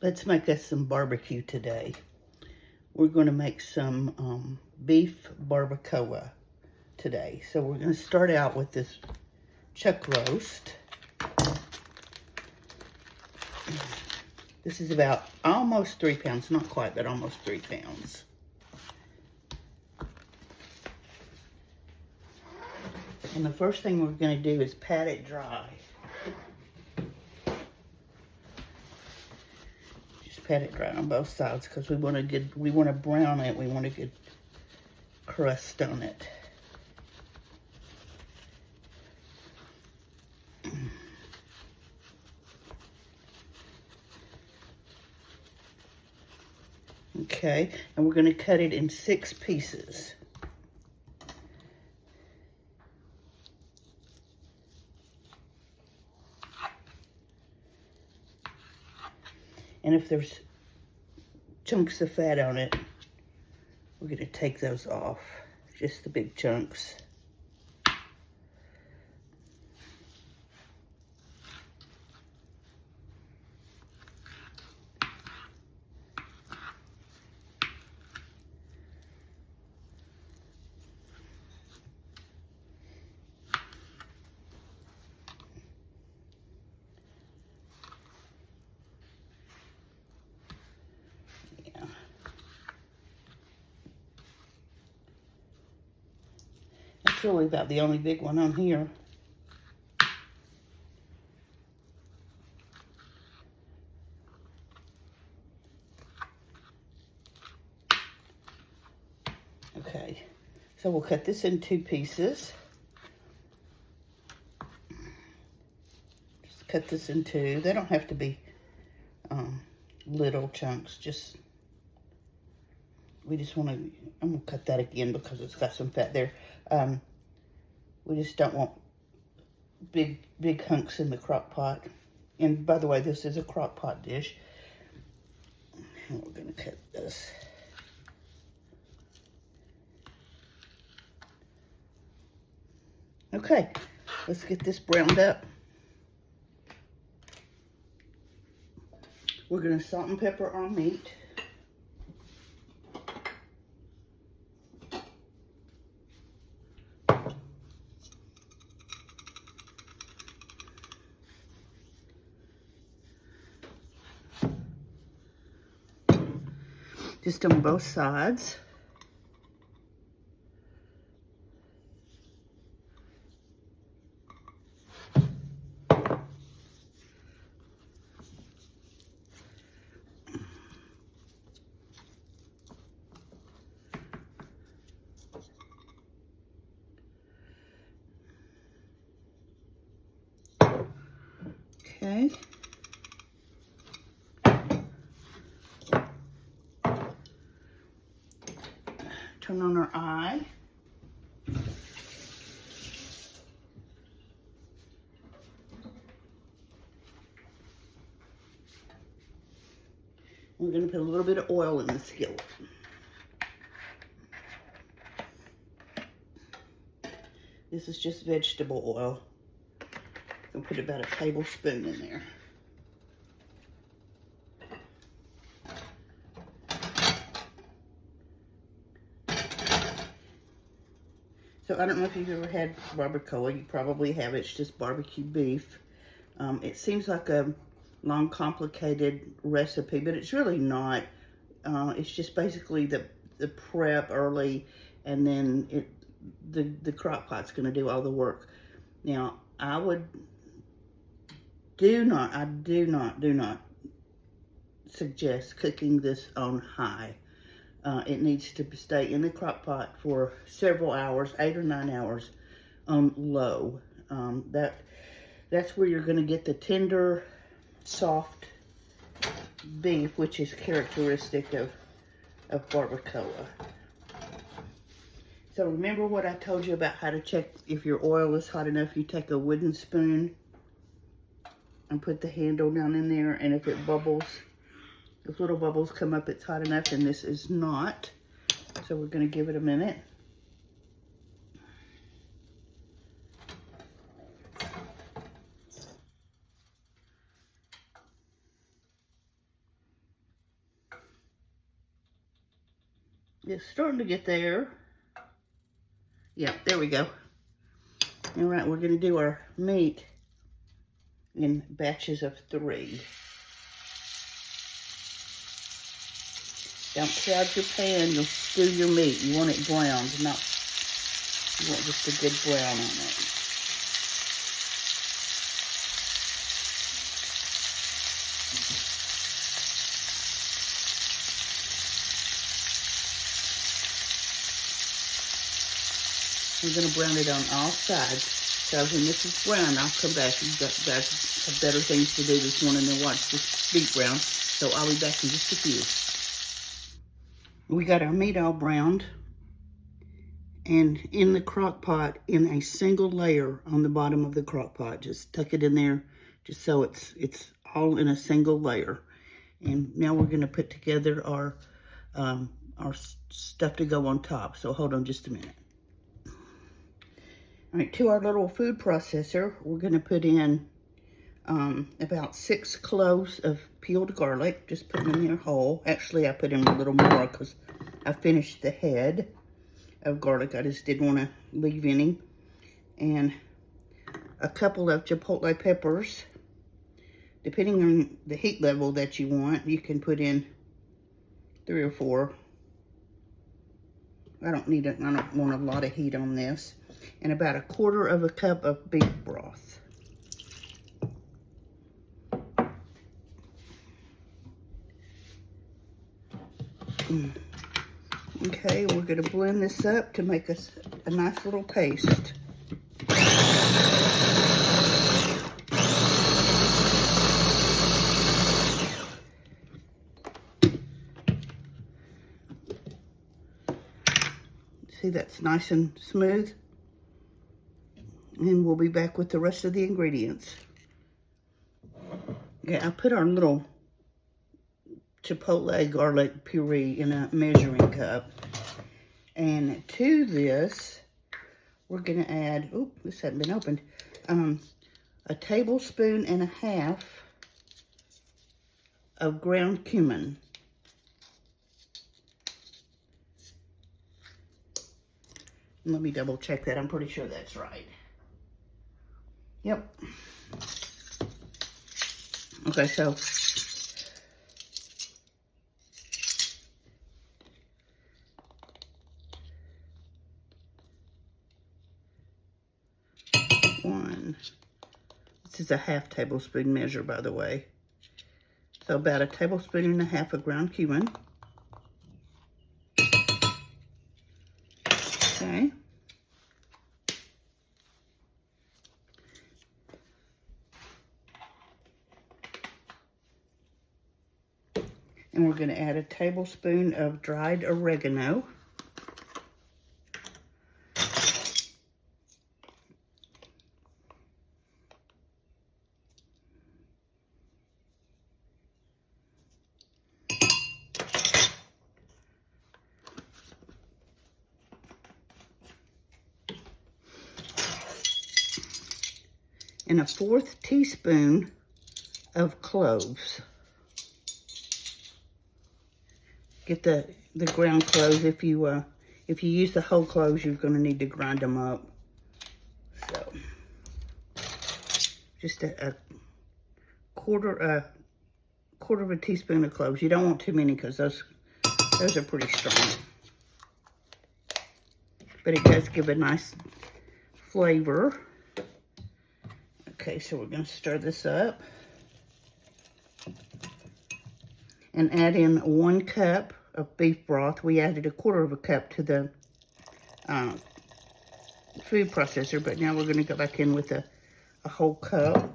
Let's make us some barbecue today. We're going to make some beef barbacoa today. So we're going to start out with this chuck roast. This is about almost 3 pounds, not quite, but almost 3 pounds. And the first thing we're going to do is pat it dry. Just pat it dry on both sides because we want to brown it. We want a good crust on it. Okay, and we're going to cut it in 6 pieces. And if there's chunks of fat on it, we're going to take those off, just the big chunks. That's really about the only big one on here. Okay, so we'll cut this in 2 pieces. Just cut this in 2. They don't have to be little chunks. We just want to, I'm going to cut that again because it's got some fat there. We just don't want big hunks in the crock pot. And by the way, this is a crock pot dish. And we're going to cut this. Okay, let's get this browned up. We're going to salt and pepper our meat. Just on both sides. Okay. Turn on our eye. We're going to put a little bit of oil in the skillet. This is just vegetable oil. I'm going to put about a tablespoon in there. So I don't know if you've ever had barbacoa. You probably have. It's just barbecue beef. It seems like a long, complicated recipe, but it's really not. It's just basically the prep early, and then the crock pot's going to do all the work. Now, I do not suggest cooking this on high. It needs to stay in the crock pot for several hours, 8 or 9 hours on low. That's where you're going to get the tender, soft beef, which is characteristic of barbacoa. So remember what I told you about how to check if your oil is hot enough. You take a wooden spoon and put the handle down in there, and if it bubbles, if little bubbles come up, it's hot enough, and this is not. So we're going to give it a minute. It's starting to get there. Yeah, there we go. All right, we're going to do our meat in batches of 3. Don't crowd your pan. You'll stew your meat. You want it browned, not, you want just a good brown on it. We're going to brown it on all sides. So when this is brown, I'll come back. You guys have better things to do this morning than watch this meat brown. So I'll be back in just a few. We got our meat all browned. And in the crock pot, in a single layer on the bottom of the crock pot. Just tuck it in there, just so it's all in a single layer. And now we're going to put together our stuff to go on top. So hold on just a minute. All right, to our little food processor, we're going to put in about 6 cloves of peeled garlic. Just put them in there whole. Actually, I put in a little more because I finished the head of garlic. I just didn't want to leave any. And a couple of chipotle peppers. Depending on the heat level that you want, you can put in 3 or 4. I don't want a lot of heat on this. And about 1/4 of a cup of beef broth. Okay, we're going to blend this up to make us a nice little paste. See, that's nice and smooth. And we'll be back with the rest of the ingredients. Okay, I put our little chipotle garlic puree in a measuring cup. And to this, we're going to add, oh, this hasn't been opened, 1.5 tablespoons of ground cumin. Let me double check that. I'm pretty sure that's right. Yep. Okay, so this is a 1/2 tablespoon measure, by the way. So about 1.5 tablespoons of ground cumin. Okay. And we're going to add 1 tablespoon of dried oregano. And 1/4 teaspoon of cloves. Get the ground cloves. If you use the whole cloves, you're going to need to grind them up. So just a quarter of a teaspoon of cloves. You don't want too many because those are pretty strong. But it does give a nice flavor. Okay, so we're going to stir this up. And add in 1 cup of beef broth. We added 1/4 of a cup to the food processor, but now we're going to go back in with a whole cup.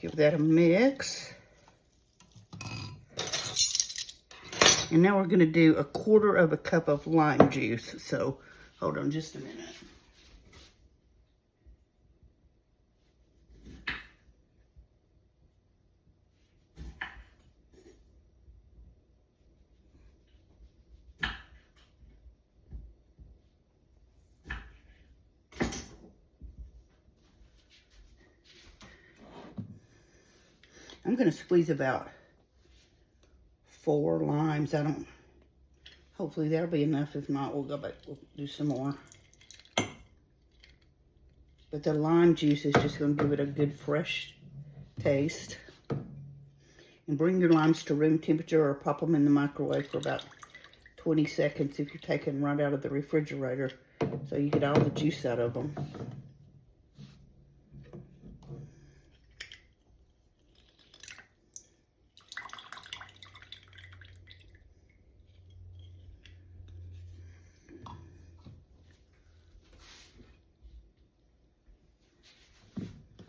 Give that a mix. And now we're going to do 1/4 of a cup of lime juice. So hold on just a minute. I'm going to squeeze about 4 limes. Hopefully that'll be enough. If not, we'll go back, we'll do some more. But the lime juice is just going to give it a good fresh taste. And bring your limes to room temperature or pop them in the microwave for about 20 seconds if you're taking them right out of the refrigerator, so you get all the juice out of them.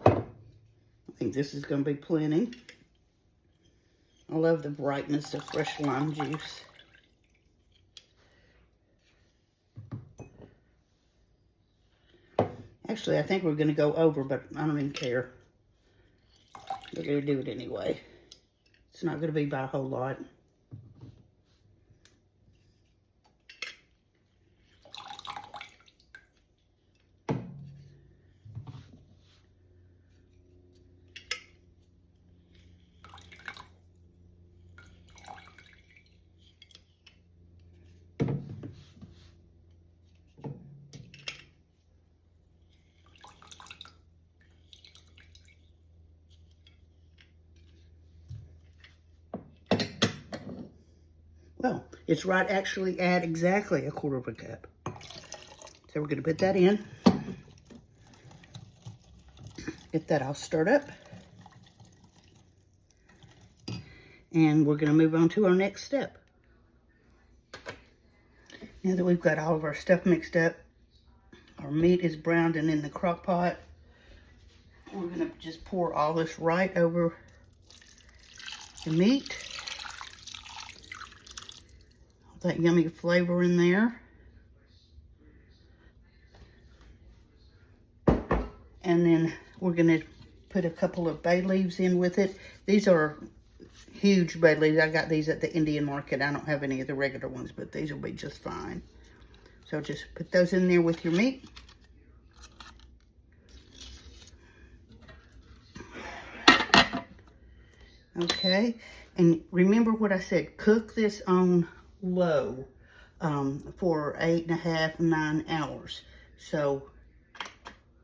I think this is going to be plenty. I love the brightness of fresh lime juice. Actually, I think we're going to go over, but I don't even care. We're going to do it anyway. It's not going to be by a whole lot. Well, it's right actually at exactly 1/4 cup. So we're going to put that in. Get that all stirred up. And we're going to move on to our next step. Now that we've got all of our stuff mixed up, our meat is browned and in the crock pot, we're going to just pour all this right over the meat. That yummy flavor in there. And then we're going to put a couple of bay leaves in with it. These are huge bay leaves. I got these at the Indian market. I don't have any of the regular ones, but these will be just fine. So just put those in there with your meat. Okay, and remember what I said, cook this on low for 8.5 to 9 hours. So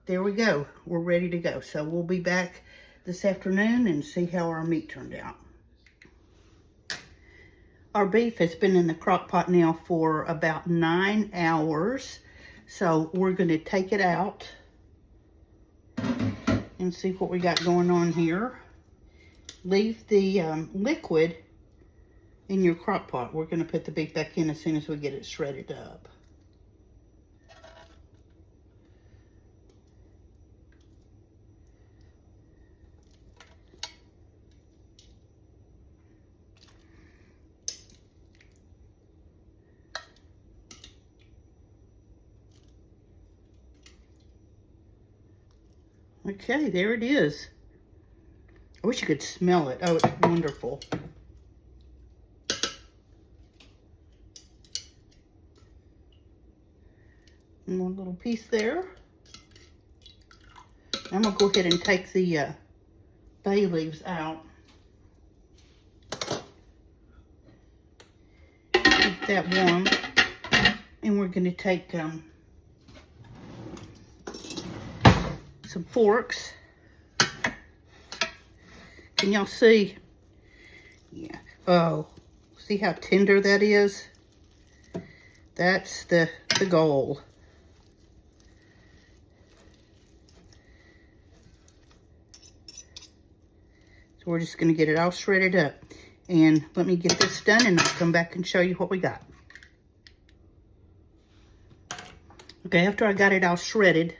there we go, we're ready to go. So we'll be back this afternoon and see how our meat turned out. Our beef has been in the crock pot now for about 9 hours. So we're going to take it out and see what we got going on here. Leave the liquid in your crock pot. We're going to put the beef back in as soon as we get it shredded up. Okay, there it is. I wish you could smell it. Oh, it's wonderful. And one little piece there. I'm going to go ahead and take the bay leaves out. Keep that warm. And we're going to take some forks. Can y'all see? Yeah. Oh, see how tender that is? That's the goal. So we're just going to get it all shredded up. And let me get this done and I'll come back and show you what we got. Okay, after I got it all shredded,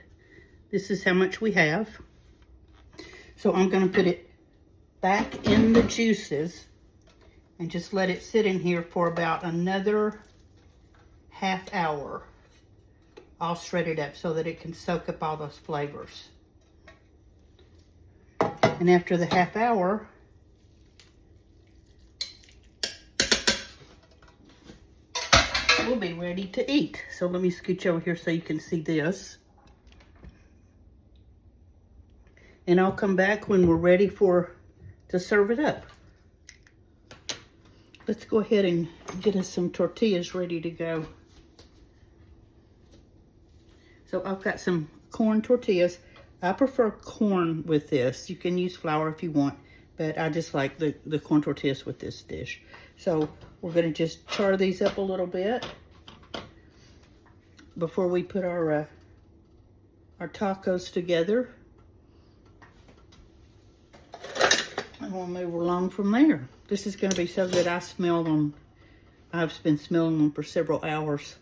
this is how much we have. So I'm going to put it back in the juices and just let it sit in here for about another ½ hour, all shredded up so that it can soak up all those flavors. And after the ½ hour, we'll be ready to eat. So let me scooch over here so you can see this. And I'll come back when we're ready to to serve it up. Let's go ahead and get us some tortillas ready to go. So I've got some corn tortillas. I prefer corn with this. You can use flour if you want, but I just like the corn tortillas with this dish. So we're gonna just char these up a little bit before we put our tacos together. And we'll move along from there. This is gonna be so good. I smell them. I've been smelling them for several hours.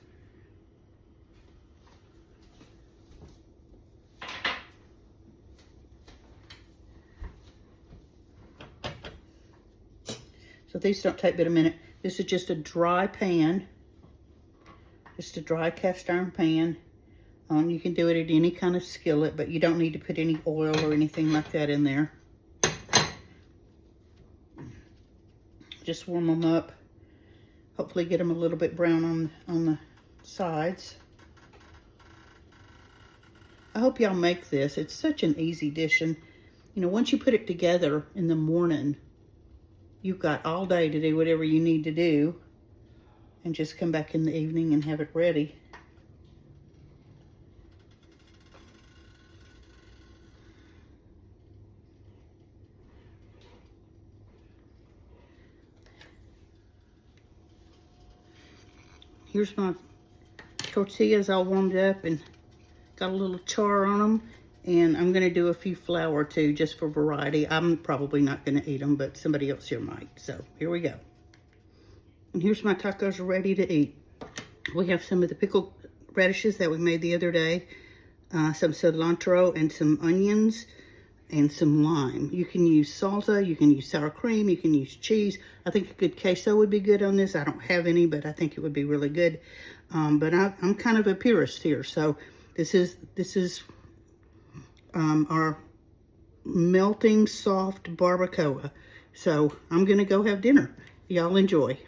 So these don't take but a minute. This is just a dry pan, just a dry cast iron pan. You can do it at any kind of skillet, but you don't need to put any oil or anything like that in there. Just warm them up. Hopefully get them a little bit brown on the sides. I hope y'all make this. It's such an easy dish, and you know, once you put it together in the morning, you've got all day to do whatever you need to do, and just come back in the evening and have it ready. Here's my tortillas all warmed up and got a little char on them. And I'm going to do a few flour too, just for variety. I'm probably not going to eat them, but somebody else here might. So here we go. And here's my tacos ready to eat. We have some of the pickled radishes that we made the other day, some cilantro and some onions and some lime. You can use salsa, you can use sour cream, you can use cheese. I think a good queso would be good on this. I don't have any, but I think it would be really good. But I'm kind of a purist here, so this is our melting soft barbacoa. So I'm gonna go have dinner. Y'all enjoy.